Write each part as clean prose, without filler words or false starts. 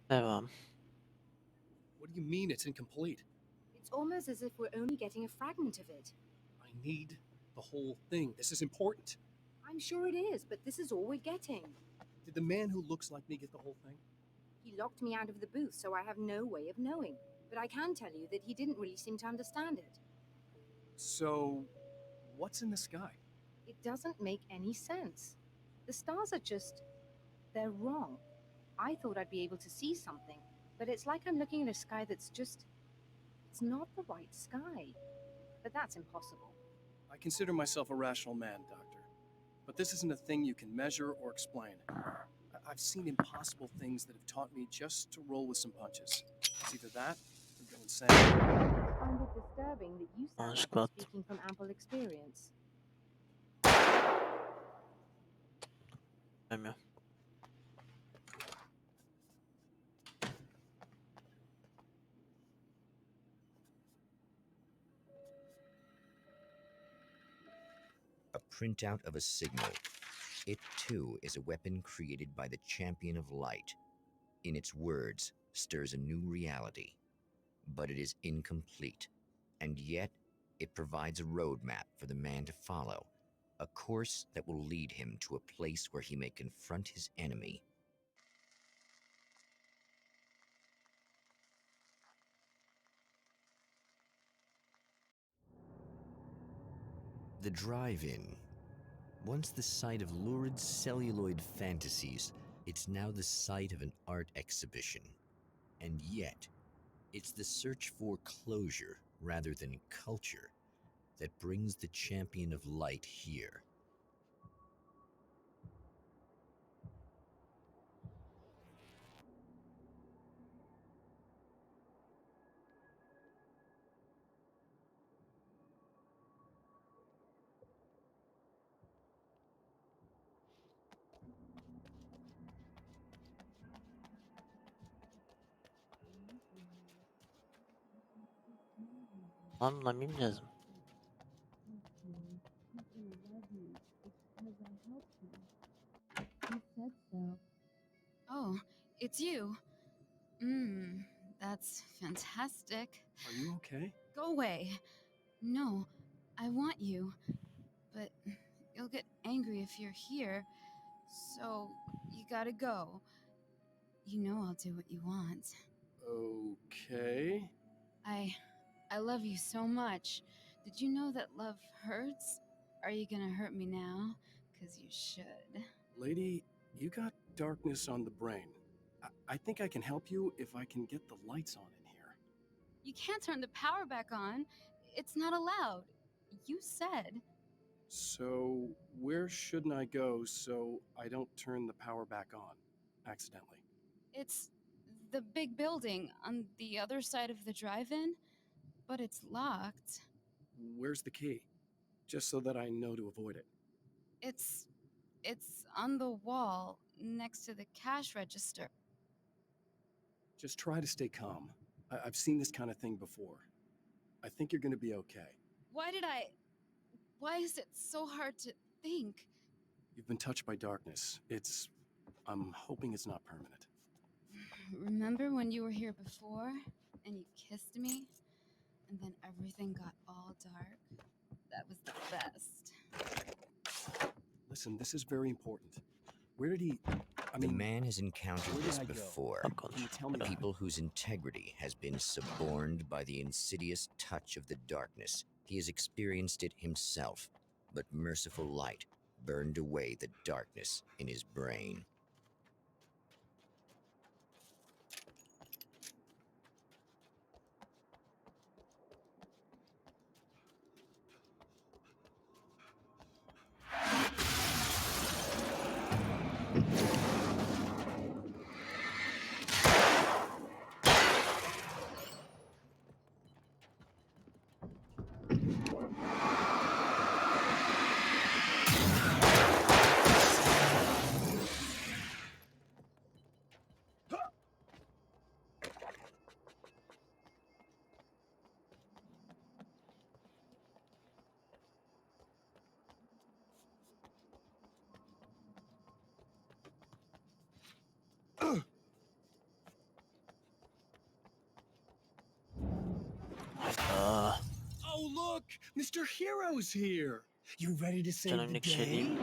Devam. What do you mean it's incomplete? It's almost as if we're only getting a fragment of it. I need the whole thing. This is important. I'm sure it is, but this is all we're getting. Did the man who looks like me get the whole thing? He locked me out of the booth, so I have no way of knowing. But I can tell you that he didn't really seem to understand it. So, what's in the sky? It doesn't make any sense. The stars are just... they're wrong. I thought I'd be able to see something, but it's like I'm looking at a sky that's just... it's not the right sky. But that's impossible. I consider myself a rational man, Doctor. But this isn't a thing you can measure or explain. I've seen impossible things that have taught me just to roll with some punches. It's either that or go insane. I find it disturbing that you sound like you're Squat. speaking from ample experience. Bilmiyorum. A printout of a signal. It too is a weapon created by the Champion of Light. In its words, stirs a new reality. But it is incomplete, and yet it provides a roadmap for the man to follow, a course that will lead him to a place where he may confront his enemy. The drive-in. Once the site of lurid celluloid fantasies, it's now the site of an art exhibition. And yet, it's the search for closure rather than culture that brings the Champion of Light here. Anlamam lazım. Oh, it's you. That's fantastic. Are you okay? Go away. No, I want you. But you'll get angry if you're here. So you gotta go. You know I'll do what you want. Okay. I love you so much. Did you know that love hurts? Are you gonna hurt me now? 'Cause you should. Lady, you got darkness on the brain. I think I can help you if I can get the lights on in here. You can't turn the power back on. It's not allowed. You said. So, where shouldn't I go so I don't turn the power back on accidentally? It's the big building on the other side of the drive-in, but it's locked. Where's the key? Just so that I know to avoid it. It's on the wall next to the cash register. Just try to stay calm. I've seen this kind of thing before. I think you're gonna be okay. Why is it so hard to think? You've been touched by darkness. I'm hoping it's not permanent. Remember when you were here before and you kissed me and then everything got all dark? That was the best. Listen, this is very important. Where did he... The man has encountered where this did I go? before. Can you tell me that? People whose integrity has been suborned by the insidious touch of the darkness. He has experienced it himself, but merciful light burned away the darkness in his brain. Mr. Hero's here! You ready to save Canım the ne bir şey değil. day?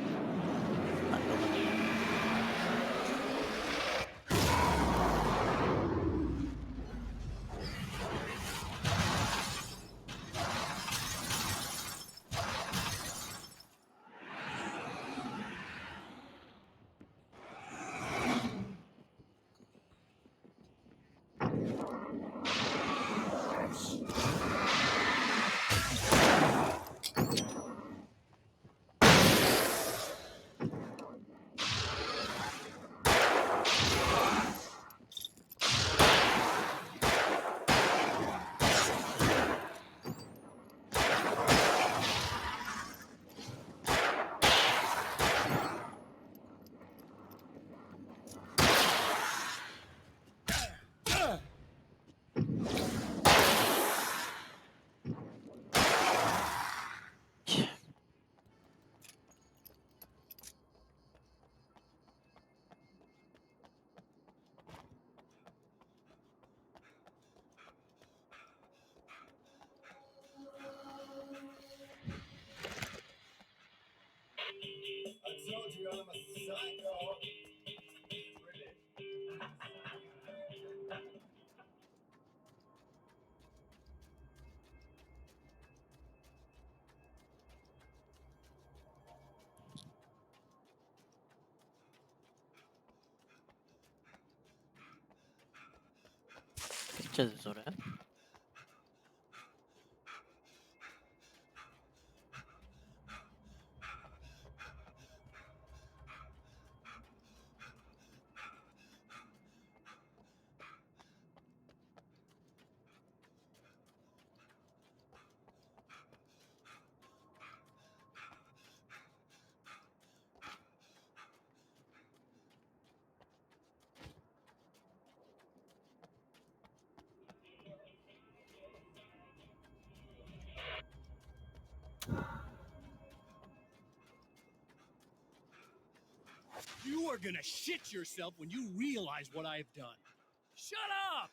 I told you I'm a psycho. Gideceğiz biz oraya. You are gonna shit yourself when you realize what I have done. Shut up!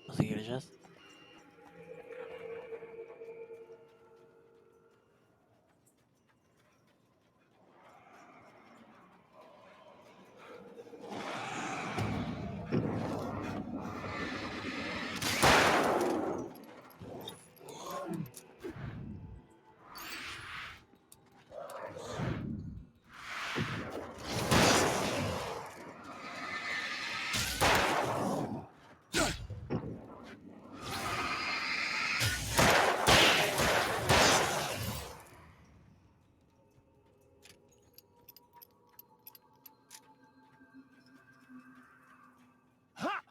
Nasıl gireceğiz? Ha!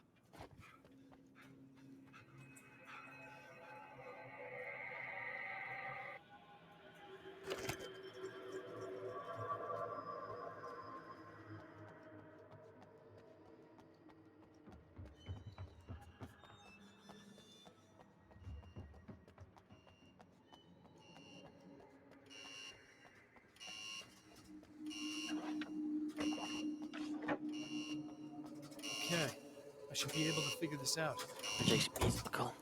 Okay, I should be able to figure this out. Yapacak mıyız bakalım.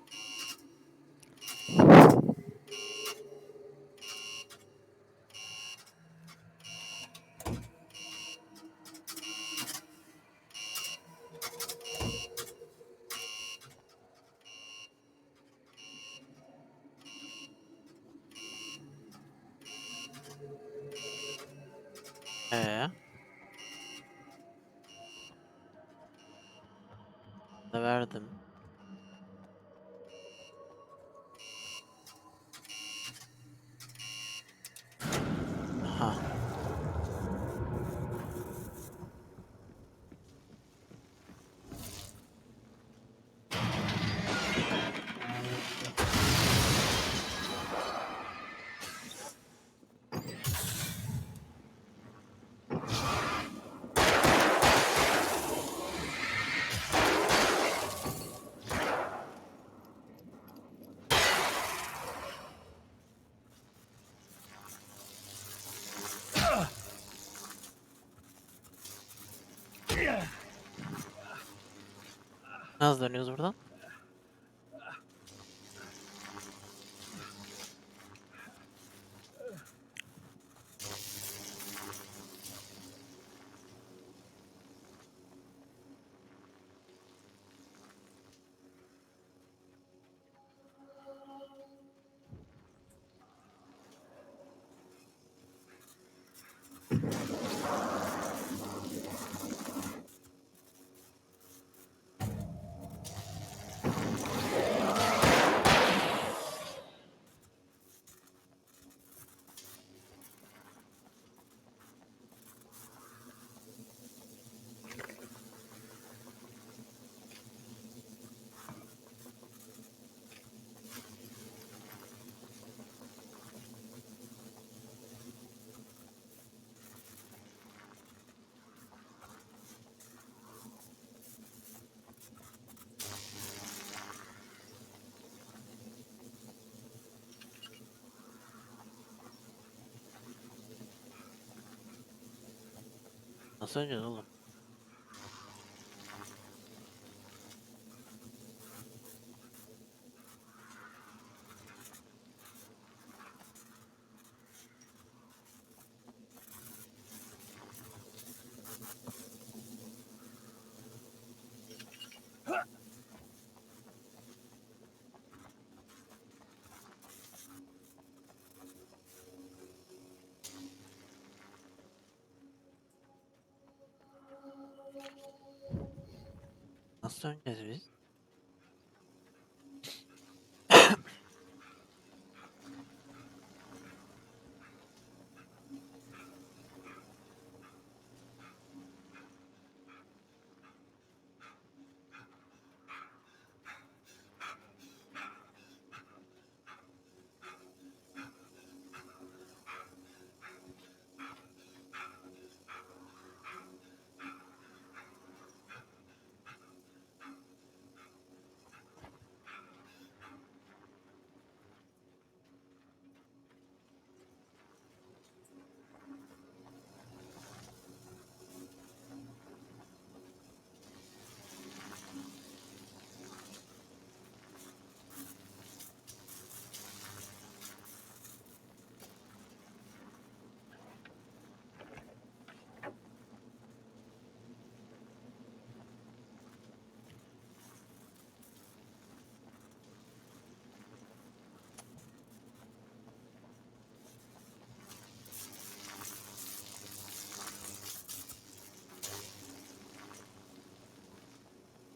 Ee, da verdim. Ha. Nasıl dönüyoruz buradan? Nasıl döneceğiz oğlum? Nasıl döneceğiz biz?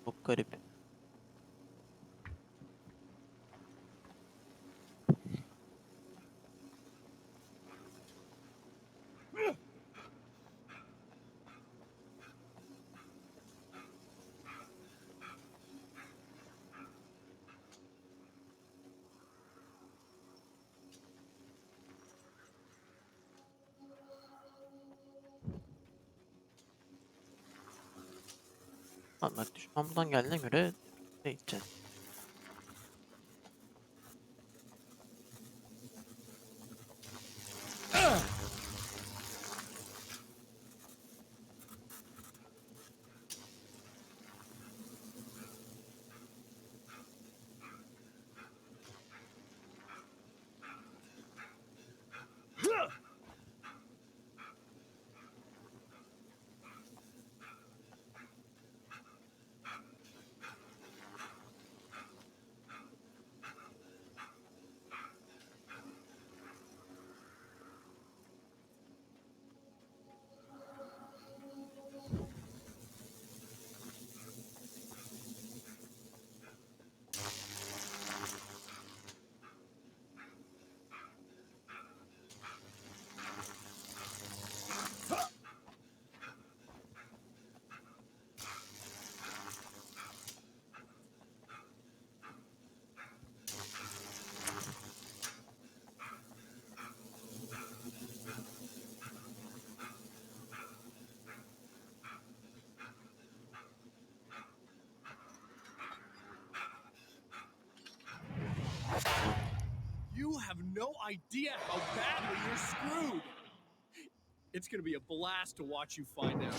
Çok garip. Bak düşman buradan geldiğine göre ne gideceğiz? You have no idea how badly you're screwed. It's gonna be a blast to watch you find out.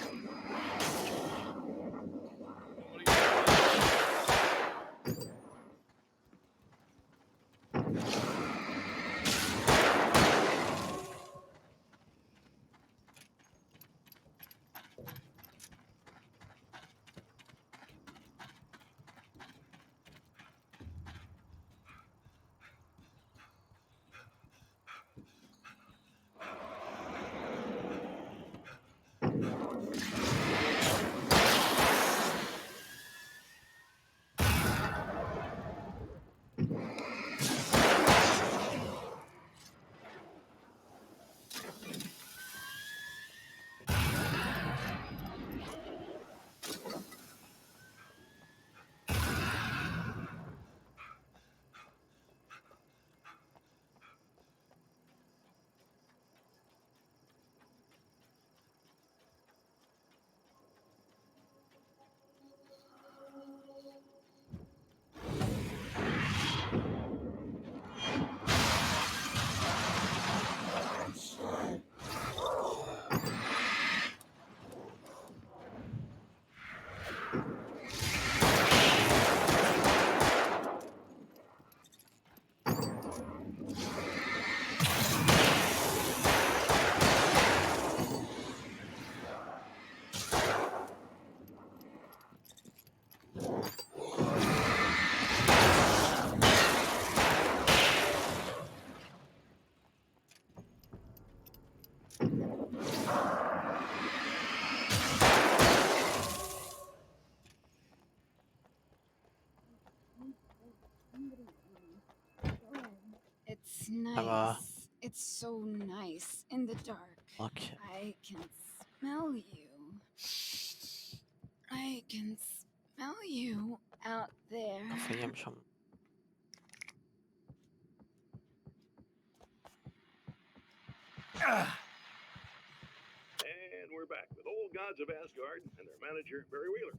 It's Aber nice. It's so nice in the dark. okay. I can smell you. I can smell you out there. Kafayı yemiş ama. And we're back with old gods of Asgard and their manager, Barry Wheeler.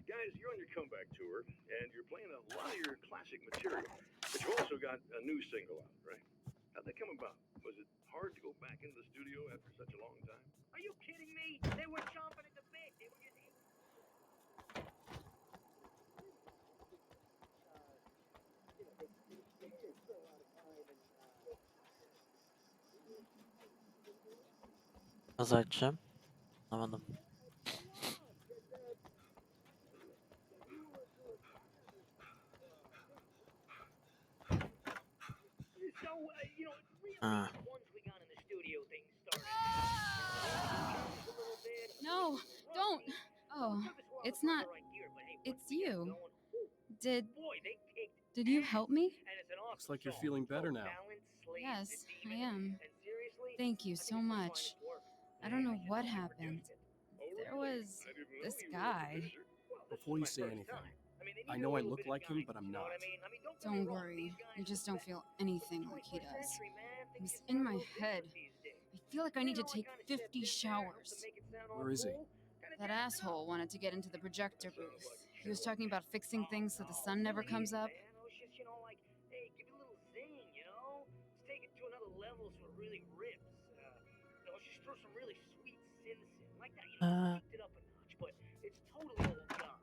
Guys, you're on your comeback tour, and you're playing a lot of your classic material, but you also got a new single out, right? How'd that come about? Was it hard to go back into the studio after such a long time? Are you kidding me? They were chomping at the bit. They were getting. Nasıl açacağım? Anlamadım. So, really, Ha. once we got in the studio, things started. A little bit. No, don't. Oh, it's not. It's you. Did you help me? Looks like you're feeling better now. Yes, I am. Thank you so much. I don't know what happened. There was this guy. Before you say anything, I know I look like him, but I'm not. Don't worry. I just don't feel anything like he does. It was in my head. I feel like I need to take 50 showers. Where is he? That asshole wanted to get into the projector booth. He was talking about fixing things so the sun never comes up. Hey, give it a little zing, Just take it to another level so it really rips. Just throw some really sweet synths in. Like that, picked it up a notch, but it's totally old gone.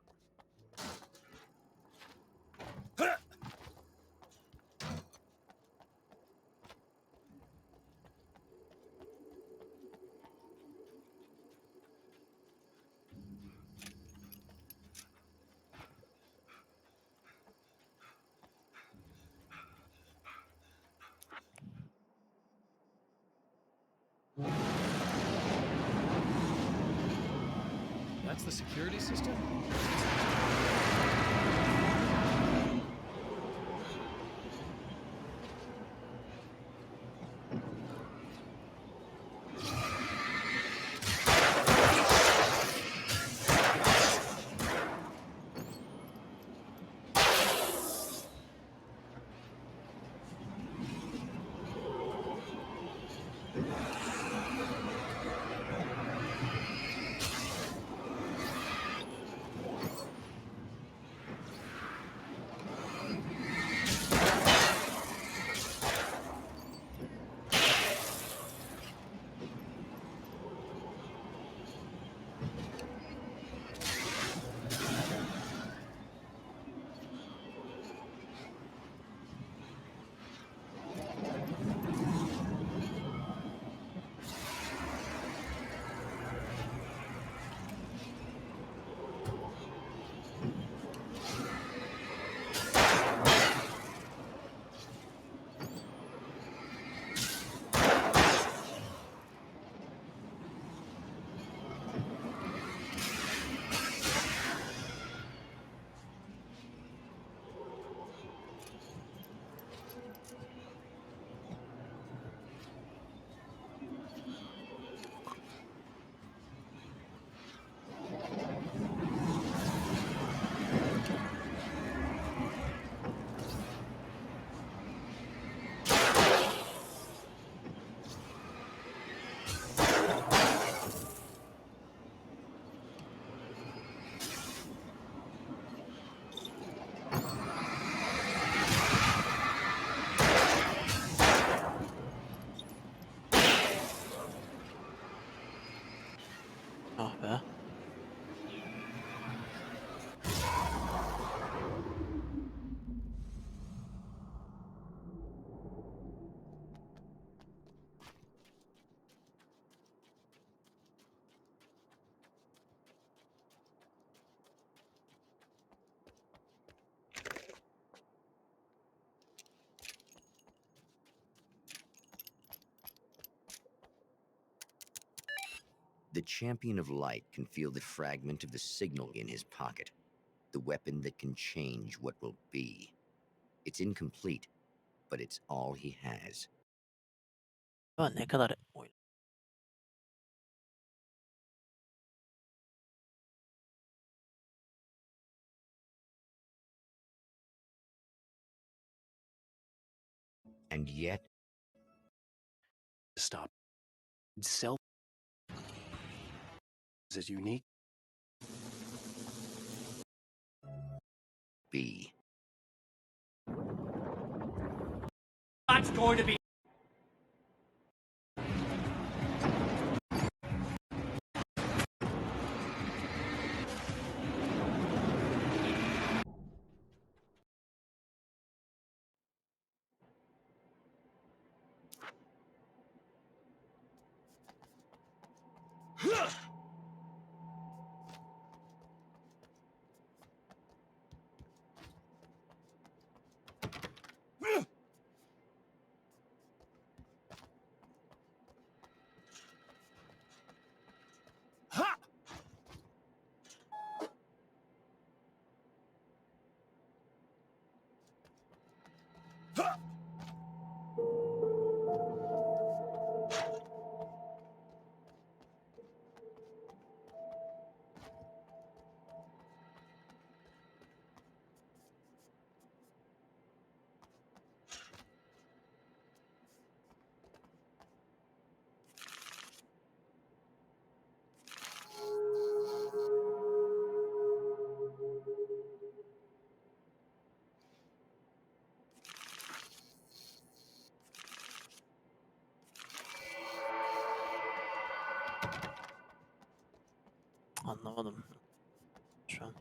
That's the security system? The Champion of Light can feel the fragment of the signal in his pocket, the weapon that can change what will be. It's incomplete, but it's all he has. Ama ne kadar oyun. And yet, Stop. Self is unique. be. That's going to be. Anlamadım şu an.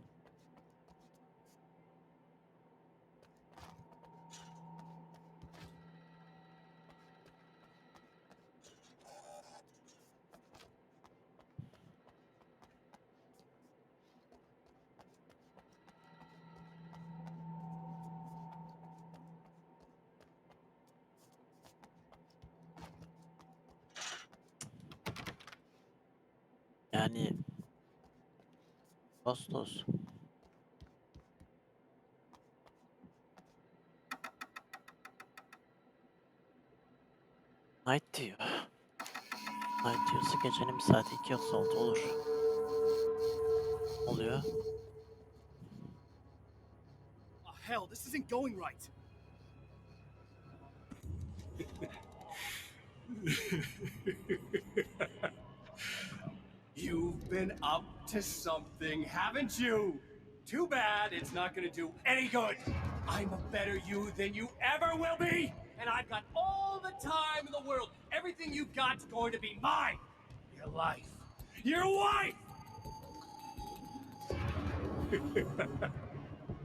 Yani Ağustos. Night diyor. Night diyorsa gecenin bir saati 2.36 olur. Oluyor. Oh, hell, this isn't going right. You've been up to something, haven't you? Too bad it's not gonna do any good. I'm a better you than you ever will be, and I've got all the time in the world. Everything you've got's going to be mine. Your life. Your wife!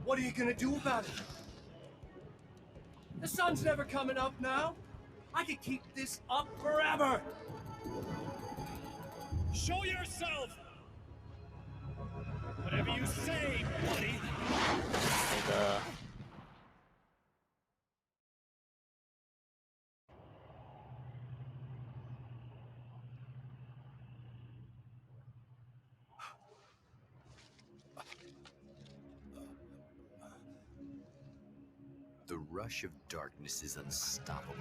What are you gonna do about it? The sun's never coming up now. I could keep this up forever. Show yourself! Whatever you say, buddy! Hayda. The rush of darkness is unstoppable.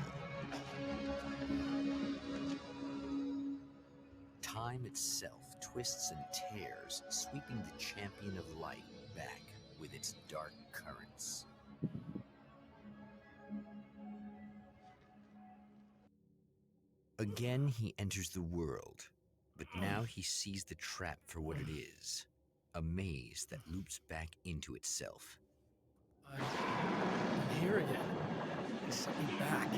Time itself twists and tears, sweeping the Champion of Light back with its dark currents. Again, he enters the world, but now he sees the trap for what it is, a maze that loops back into itself. I'm here again. They sent me back.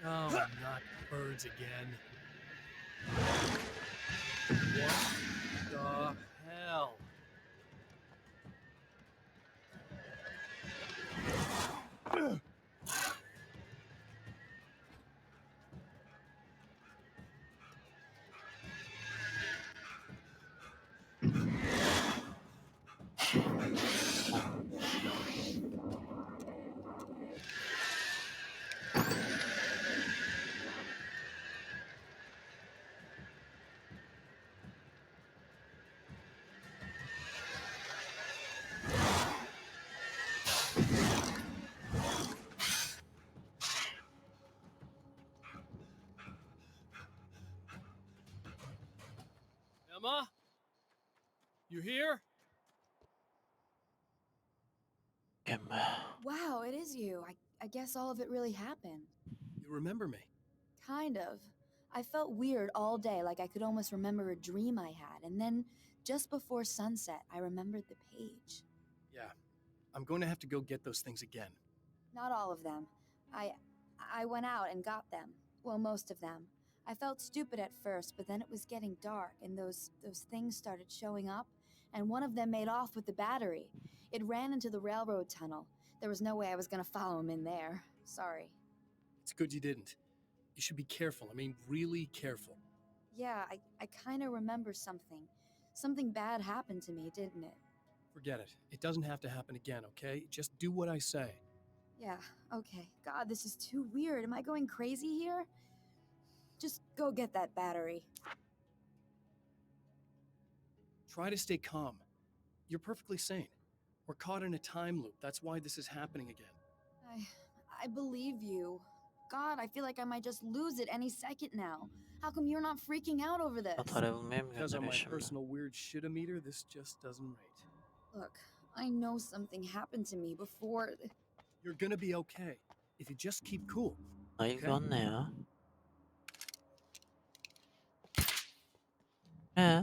Oh, not birds again. What the hell? Emma? You here? Kim. Wow, it is you. I guess all of it really happened. You remember me? Kind of. I felt weird all day, like I could almost remember a dream I had, and then just before sunset, I remembered the page. Yeah. I'm going to have to go get those things again. Not all of them. I went out and got them. Well, most of them. I felt stupid at first, but then it was getting dark and those things started showing up, and one of them made off with the battery. It ran into the railroad tunnel. There was no way I was going to follow him in there. Sorry. It's good you didn't. You should be careful. I mean, really careful. Yeah, I kind of remember something. Something bad happened to me, didn't it? Forget it. It doesn't have to happen again, okay? Just do what I say. Yeah, okay. God, this is too weird. Am I going crazy here? Just go get that battery. Try to stay calm. You're perfectly sane. We're caught in a time loop. That's why this is happening again. I believe you. God, I feel like I might just lose it any second now. How come you're not freaking out over this? Hatayı bulmaya mı Because on gönderiyor my şimdi? personal weird shit-o-meter, this just doesn't rate. Look, I know something happened to me before. You're gonna be okay. If you just keep cool. Naif Okay? lan ne ya? He?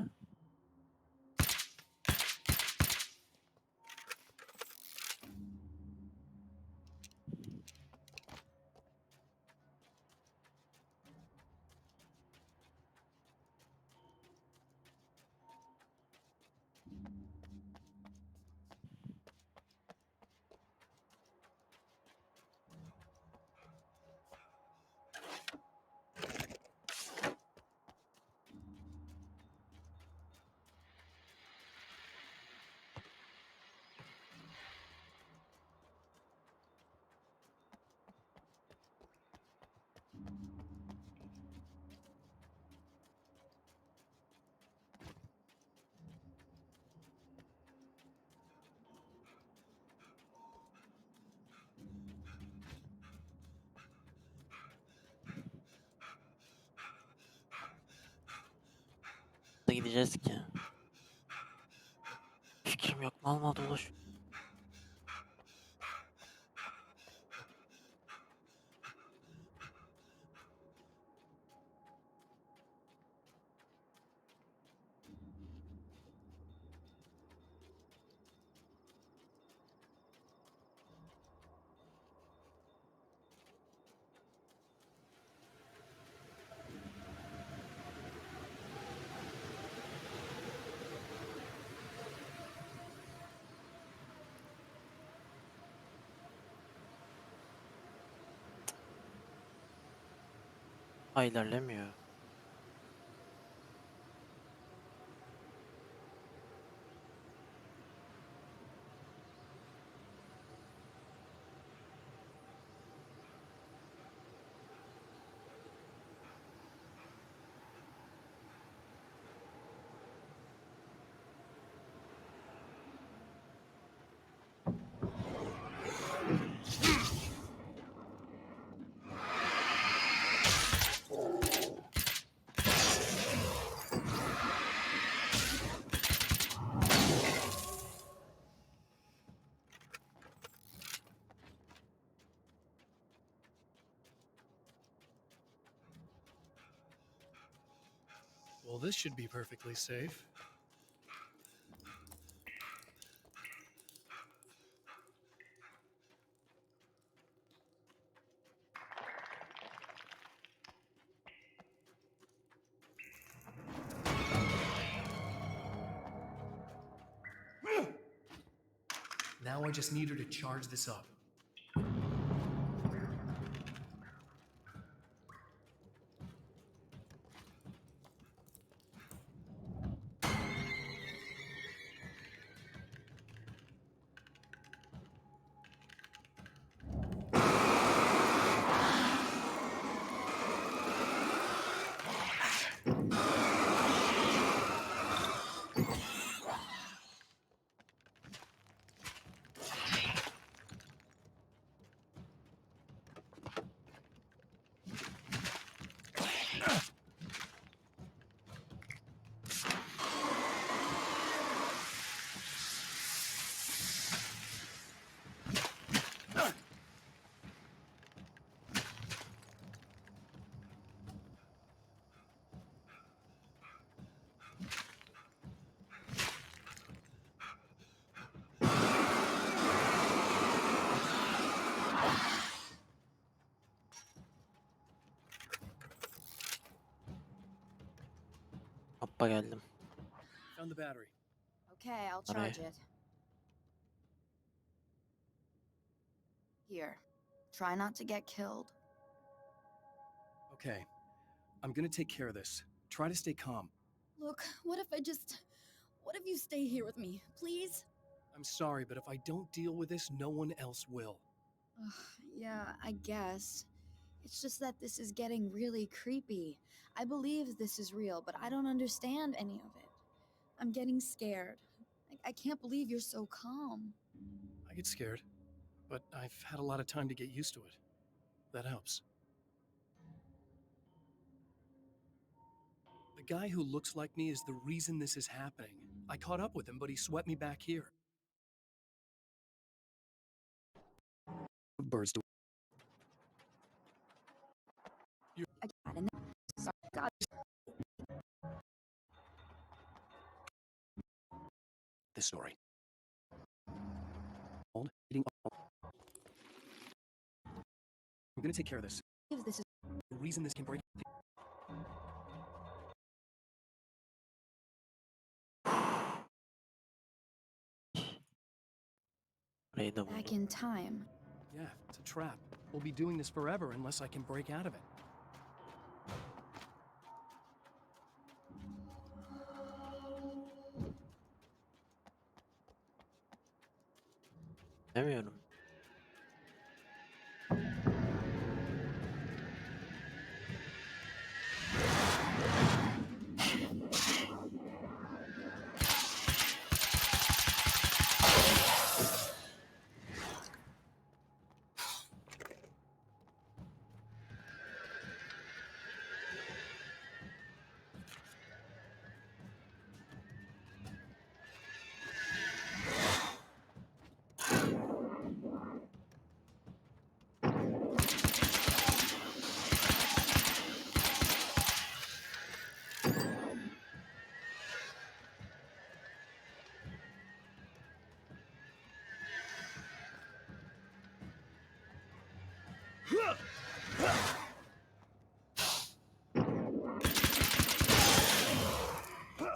Nasıl gideceğiz ki? Fikrim yok. Mal mal dolaş. Ha ilerlemiyor. Well, this should be perfectly safe. Now I just need her to charge this up. Hoppa geldim. Found the battery. Okay, I'll Alright. charge it. Here. Try not to get killed. Okay. I'm gonna take care of this. Try to stay calm. Look, what if you stay here with me, please? I'm sorry, but if I don't deal with this, no one else will. Ugh, yeah, I guess. It's just that this is getting really creepy. I believe this is real, but I don't understand any of it. I'm getting scared. I can't believe you're so calm. I get scared, but I've had a lot of time to get used to it. That helps. The guy who looks like me is the reason this is happening. I caught up with him, but he swept me back here. Birds do. I gotta know. Sorry, God. This story. Eating. I'm gonna take care of this. This is The reason this can break. Burayı da back buldum. in time. Yeah, it's a trap. We'll be doing this forever unless I can break out of it. Demiyorum.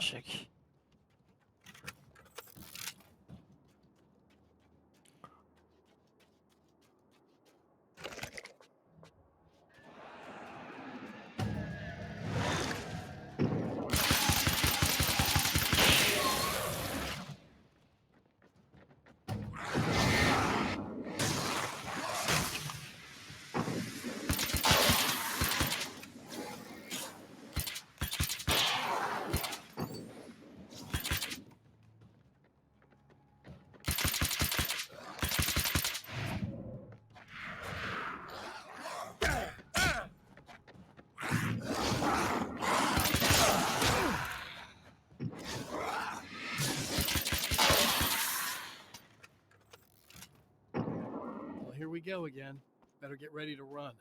Çek. Well, here we go again. Better get ready to run.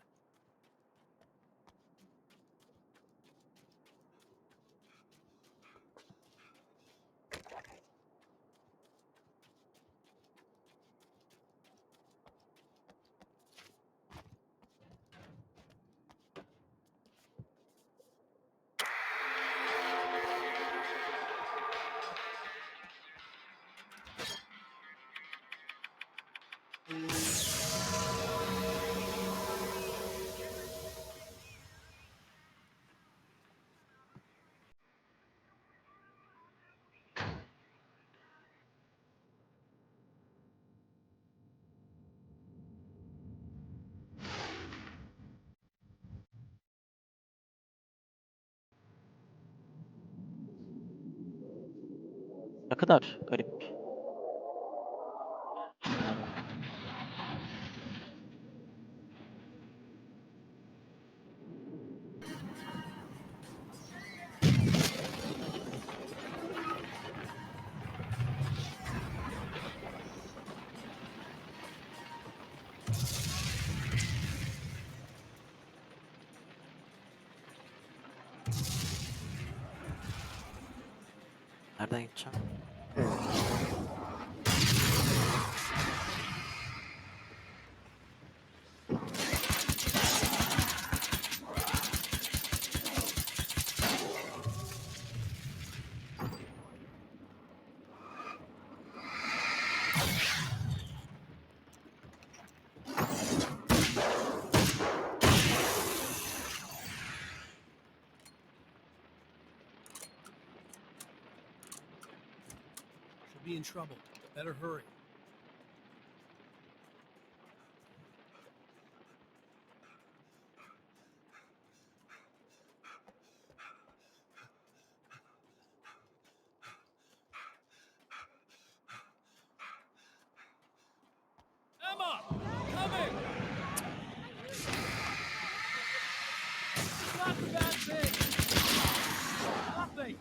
Ne kadar garip. Nereden gideceğim? She'll be in trouble. Better hurry. Emma! Coming! Not the bad thing! Nothing!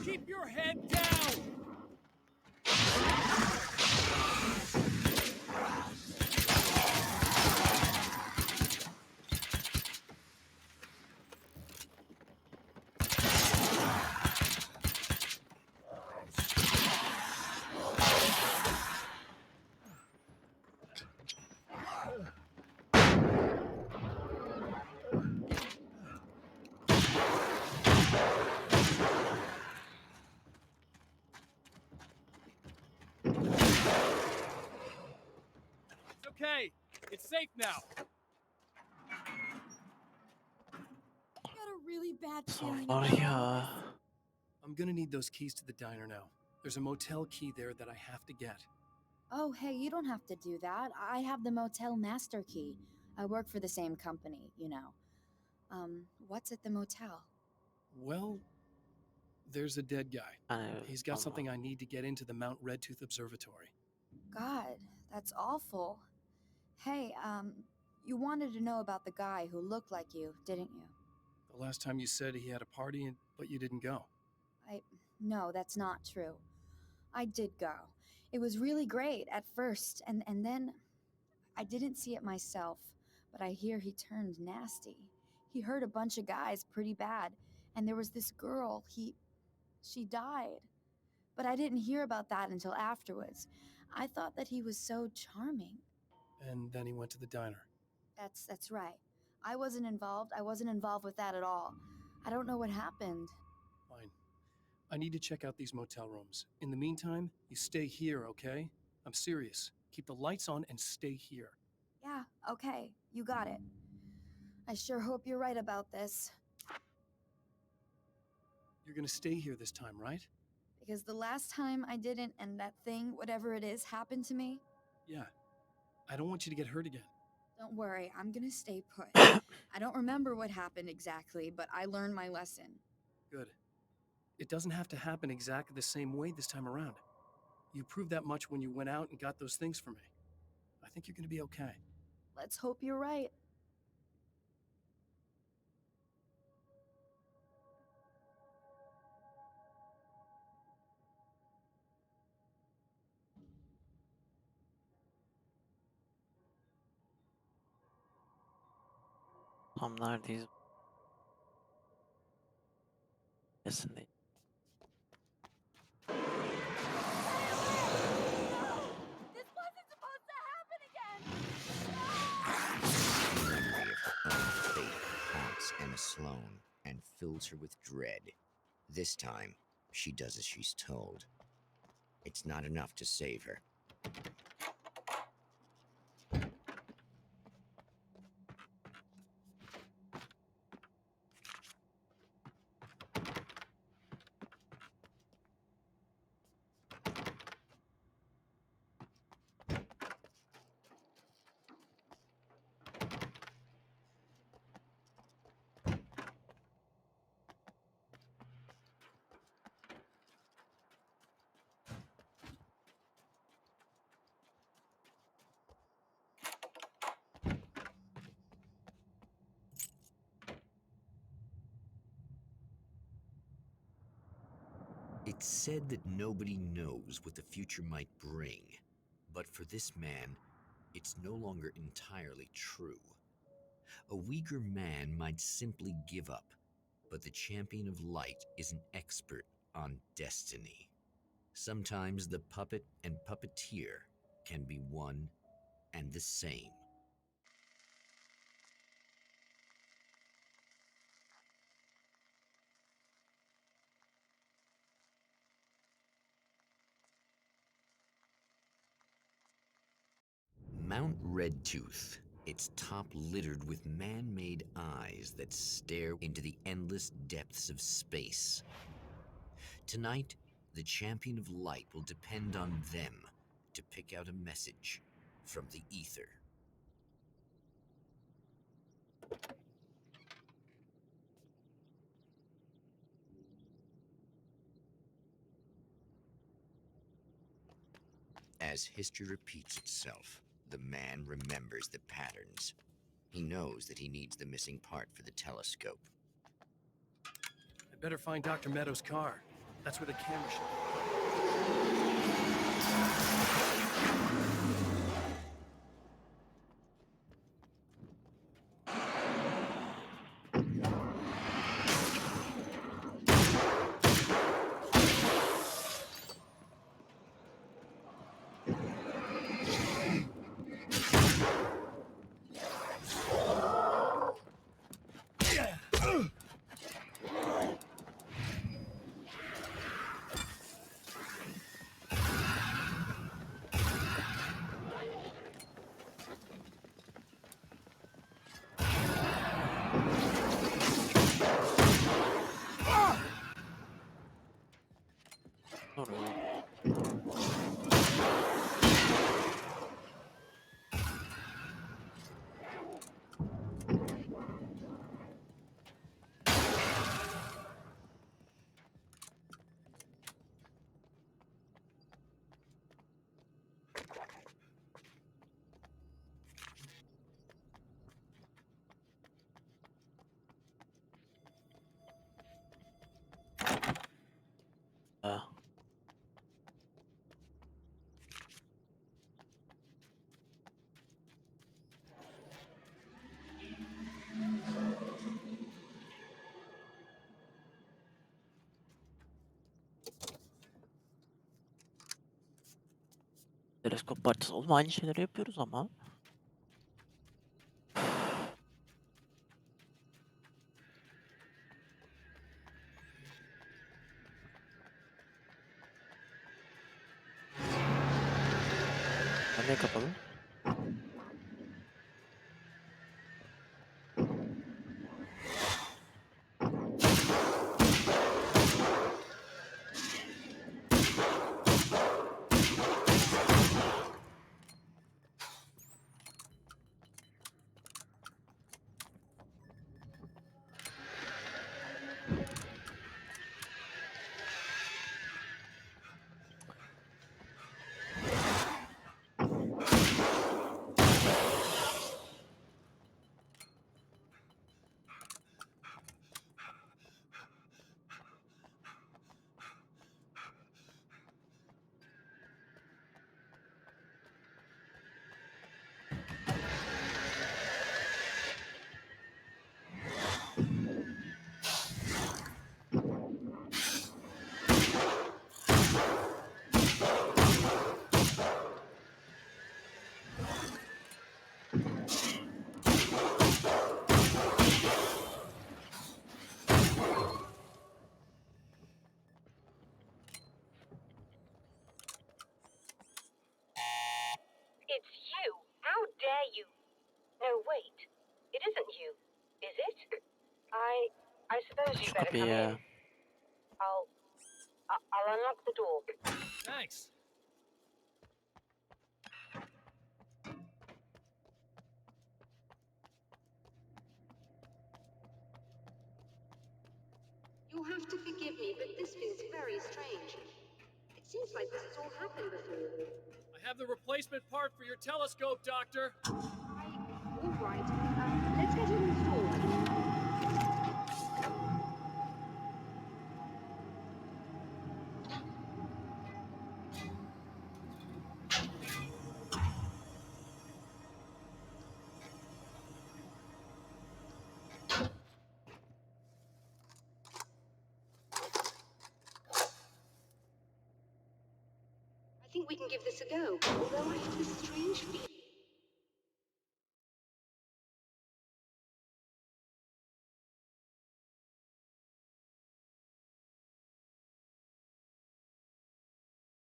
Keep your head down! It's okay. It's safe now. I got a really bad Zor feeling var about all ya. of this. I'm gonna need those keys to the diner now. There's a motel key there that I have to get. Oh, hey, you don't have to do that. I have the motel master key. I work for the same company, you know. What's at the motel? Well, there's a dead guy. Yani He's got ama something I need to get into the Mount Redtooth Observatory. God, that's awful. Hey, you wanted to know about the guy who looked like you, didn't you? The last time you said he had a party, but you didn't go. No, that's not true. I did go. It was really great at first, and then I didn't see it myself, but I hear he turned nasty. He hurt a bunch of guys pretty bad, and there was this girl, she died. But I didn't hear about that until afterwards. I thought that he was so charming. And then he went to the diner. That's right. I wasn't involved. I wasn't involved with that at all. I don't know what happened. Fine. I need to check out these motel rooms. In the meantime, you stay here, okay? I'm serious. Keep the lights on and stay here. Yeah, okay. You got it. I sure hope you're right about this. You're gonna stay here this time, right? Because the last time I didn't, and that thing, whatever it is, happened to me. Yeah. I don't want you to get hurt again. Don't worry, I'm gonna stay put. I don't remember what happened exactly, but I learned my lesson. Good. It doesn't have to happen exactly the same way this time around. You proved that much when you went out and got those things for me. I think you're gonna be okay. Let's hope you're right. tam neredeyiz? Kesinlikle. This wasn't supposed to happen again! The memory of her own fate haunts Emma Sloan and fills her with dread. This time, she does as she's told. It's not enough to save her. It's said that nobody knows what the future might bring, but for this man, it's no longer entirely true. A weaker man might simply give up, but the champion of light is an expert on destiny. Sometimes the puppet and puppeteer can be one and the same. Mount Redtooth, its top littered with man-made eyes that stare into the endless depths of space. Tonight, the champion of light will depend on them to pick out a message from the ether. As history repeats itself, the man remembers the patterns. He knows that he needs the missing part for the telescope. I'd better find Dr. Meadows' car. That's where the camera should be. Oh no. Uh, Teleskop parçası oğlum aynı şeyleri yapıyoruz ama. Ne kapalı? Kapat şu kapıyı ya. I'll unlock the door. Thanks. You'll have to forgive me, but this feels very strange. It seems like this has all happened before. I have the replacement part for your telescope, Doctor. All right. Let's get it installed. I think we can give this a go, although I have this strange feeling.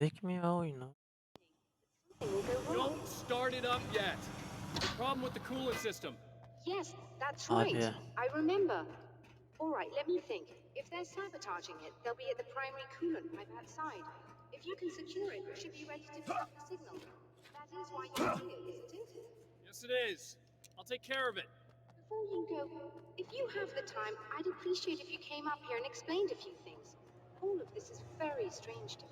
Pek mi ya oyunu? Something will go wrong. Don't start it up yet. The problem with the coolant system. Yes, that's right. Abi. I remember. All right, let me think. If they're sabotaging it, they'll be at the primary coolant pipe outside. If you can secure it, we should be ready to pick up the signal. That is why you're here, isn't it? Yes, it is. I'll take care of it. Before you go, if you have the time, I'd appreciate if you came up here and explained a few things. All of this is very strange to me.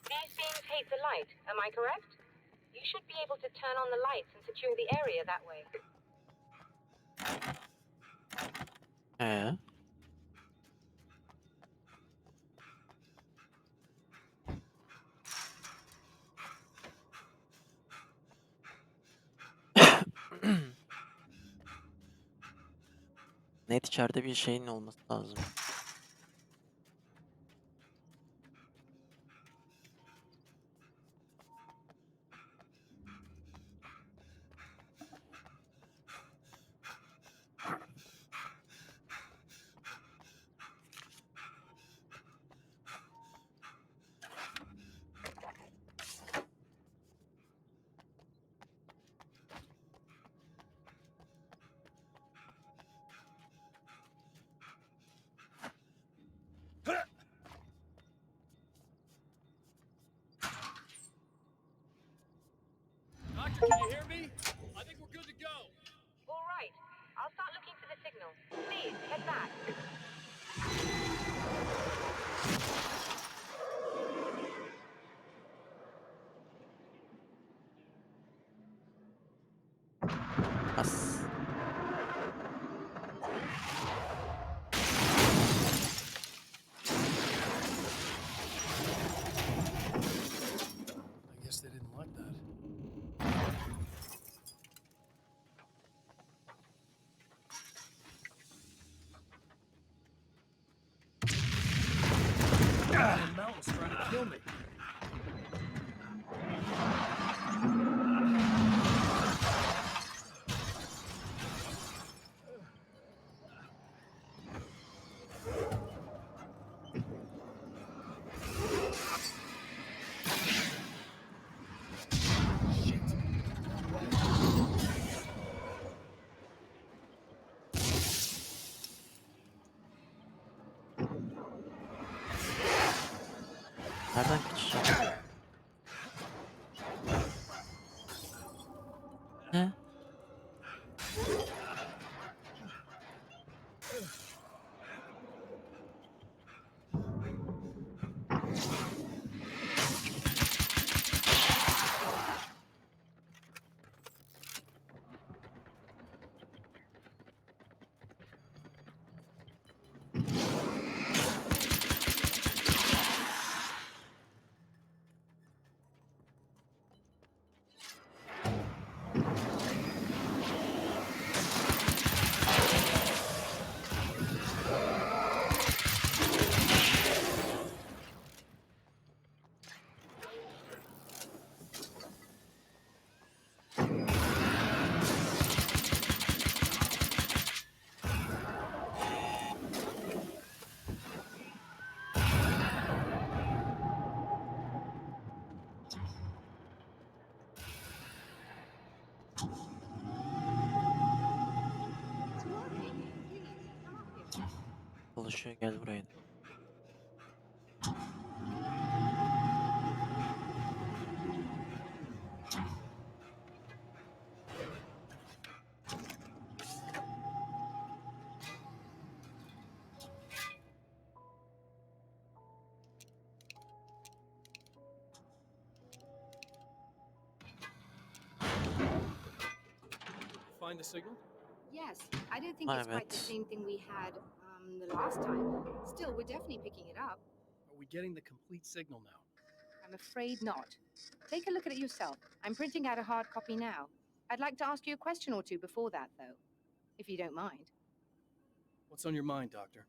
These beams hate the light, am I correct? You should be able to turn on the lights and secure the area that way. Net içeride bir şeyin olması lazım. Doctor, can you hear me? I think we're good to go. All right, I'll start looking for the signal. Please, head back. As. I guess they didn't like that. Nereden geçeceğim? Ne? Çalışıyor, gel buraya. Find the signal? Yes, I don't think it's quite the Evet. same thing we had the last time. Still, we're definitely picking it up. Are we getting the complete signal now? I'm afraid not. Take a look at it yourself. I'm printing out a hard copy now. I'd like to ask you a question or two before that, though, if you don't mind. What's on your mind, Doctor?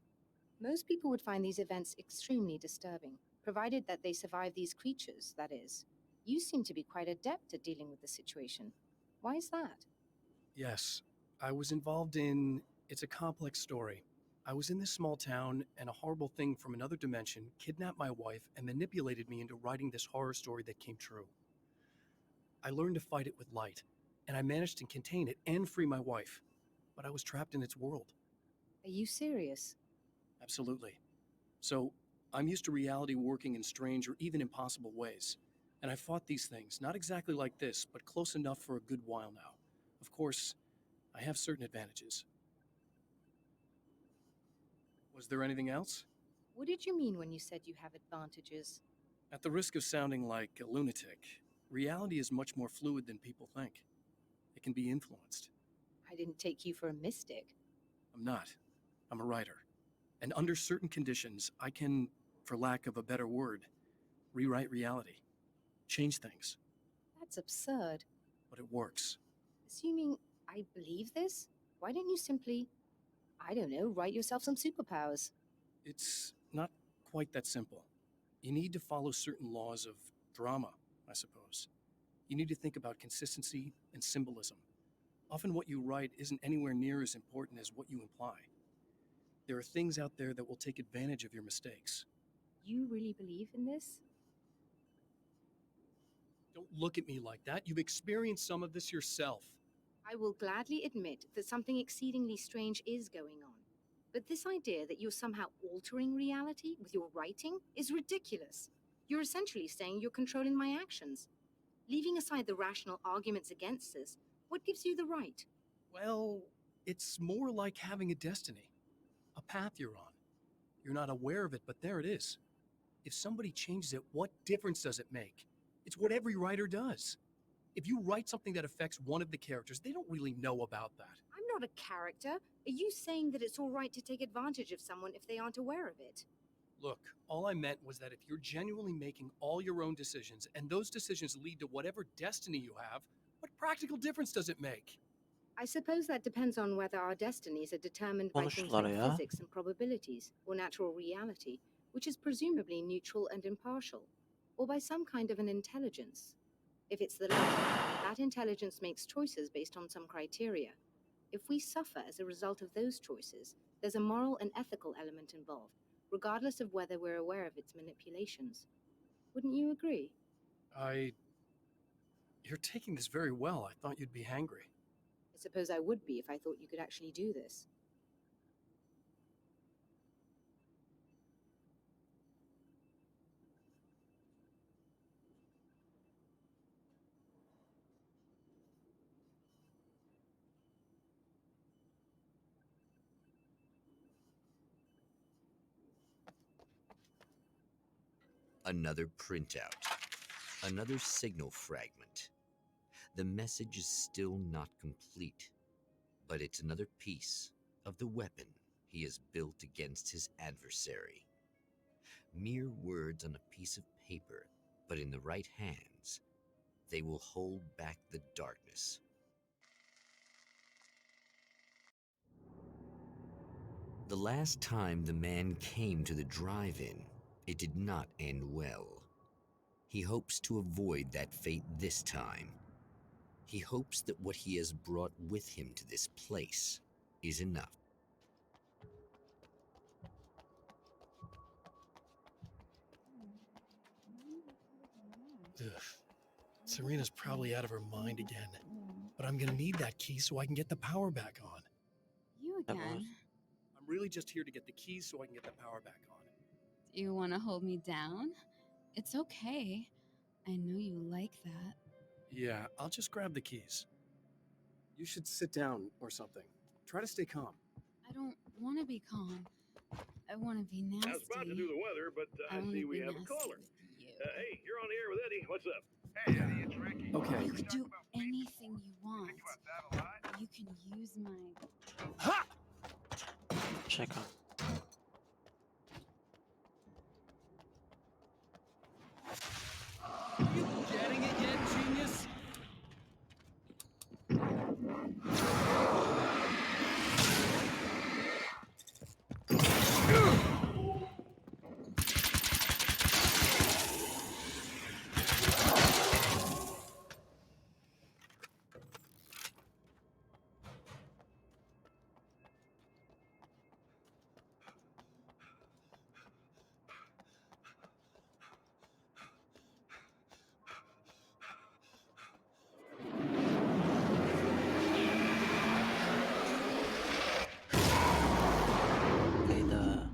Most people would find these events extremely disturbing, provided that they survive these creatures, that is. You seem to be quite adept at dealing with the situation. Why is that? Yes, I was involved in. It's a complex story. I was in this small town, and a horrible thing from another dimension kidnapped my wife and manipulated me into writing this horror story that came true. I learned to fight it with light, and I managed to contain it and free my wife, but I was trapped in its world. Are you serious? Absolutely. So, I'm used to reality working in strange or even impossible ways, and I fought these things, not exactly like this, but close enough for a good while now. Of course, I have certain advantages. Was there anything else? What did you mean when you said you have advantages? At the risk of sounding like a lunatic, reality is much more fluid than people think. It can be influenced. I didn't take you for a mystic. I'm not. I'm a writer. And under certain conditions, I can, for lack of a better word, rewrite reality. Change things. That's absurd. But it works. Assuming I believe this, why don't you simply, I don't know, write yourself some superpowers? It's not quite that simple. You need to follow certain laws of drama, I suppose. You need to think about consistency and symbolism. Often what you write isn't anywhere near as important as what you imply. There are things out there that will take advantage of your mistakes. You really believe in this? Don't look at me like that. You've experienced some of this yourself. I will gladly admit that something exceedingly strange is going on. But this idea that you're somehow altering reality with your writing is ridiculous. You're essentially saying you're controlling my actions. Leaving aside the rational arguments against this, what gives you the right? Well, it's more like having a destiny, a path you're on. You're not aware of it, but there it is. If somebody changes it, what difference does it make? It's what every writer does. If you write something that affects one of the characters, they don't really know about that. I'm not a character. Are you saying that it's all right to take advantage of someone if they aren't aware of it? Look, all I meant was that if you're genuinely making all your own decisions, and those decisions lead to whatever destiny you have, what practical difference does it make? I suppose that depends on whether our destinies are determined by things Konuştular like ya. physics and probabilities, or natural reality, which is presumably neutral and impartial, or by some kind of an intelligence. If it's the latter, that intelligence makes choices based on some criteria. If we suffer as a result of those choices, there's a moral and ethical element involved, regardless of whether we're aware of its manipulations. Wouldn't you agree? You're taking this very well. I thought you'd be hangry. I suppose I would be if I thought you could actually do this. Another printout. Another signal fragment. The message is still not complete, but it's another piece of the weapon he has built against his adversary. Mere words on a piece of paper, but in the right hands, they will hold back the darkness. The last time the man came to the drive-in, it did not end well. He hopes to avoid that fate this time. He hopes that what he has brought with him to this place is enough. Ugh. Serena's probably out of her mind again. But I'm gonna need that key so I can get the power back on. You That was- again? I'm really just here to get the keys so I can get the power back on. Do you want to hold me down? It's okay. I know you like that. Yeah, I'll just grab the keys. You should sit down or something. Try to stay calm. I don't want to be calm. I want to be nasty. I was about to do the weather, but I wanna see we be have a nasty caller. with you. Hey, you're on the air with Eddie. What's up? Hey, Eddie, it's Ricky. Okay. You could do anything you want. Think about that a lot? You can use my... Ha! Check on. Are you getting it yet, genius? Okay, the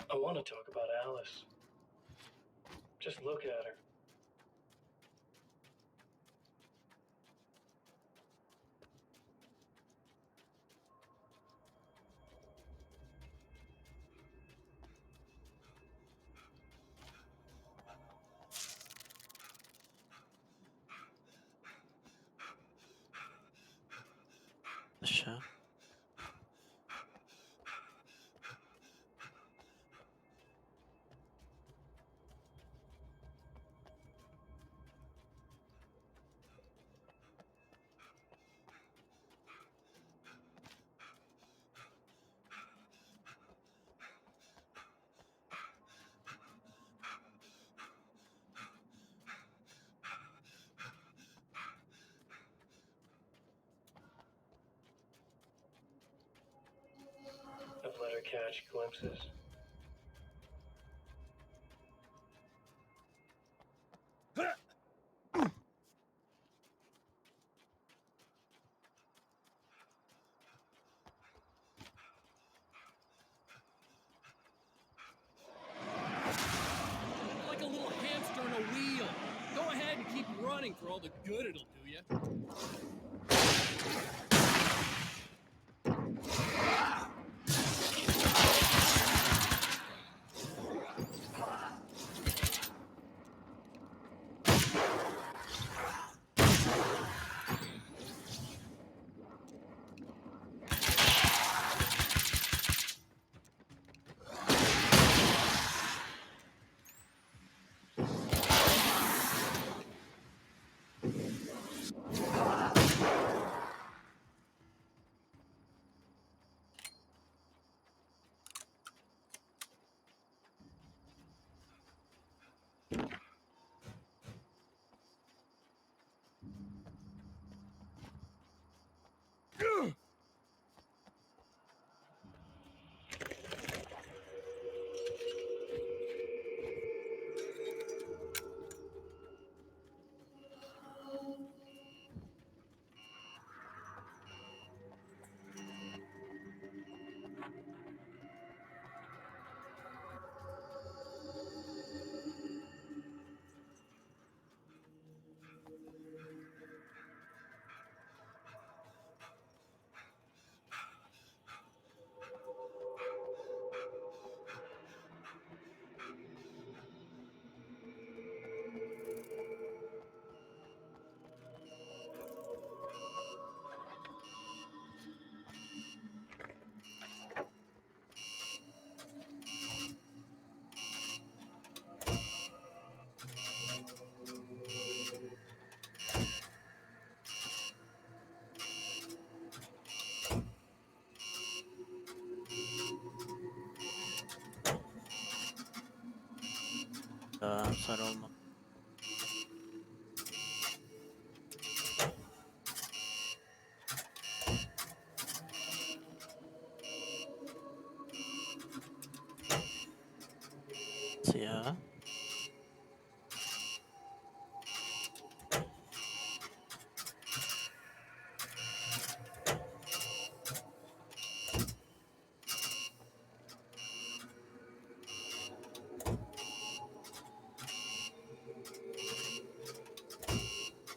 I want to talk about Alice. Just look at her. Sure. I've let her catch glimpses. Like a little hamster in a wheel. Go ahead and keep running for all the good it'll do you. Sarı olma. Siyah.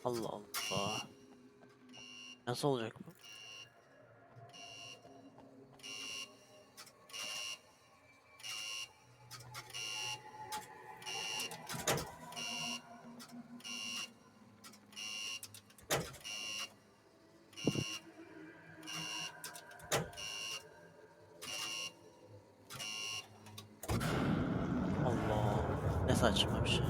Allah Allah. Nasıl olacak bu? Allah. Ne saçma bir şey.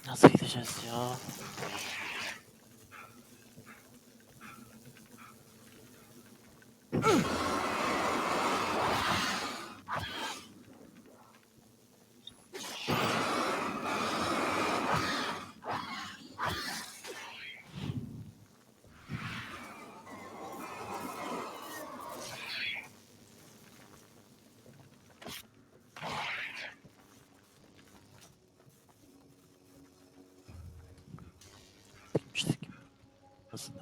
Nasıl gideceğiz ya? Gitmiştik. Nasıl?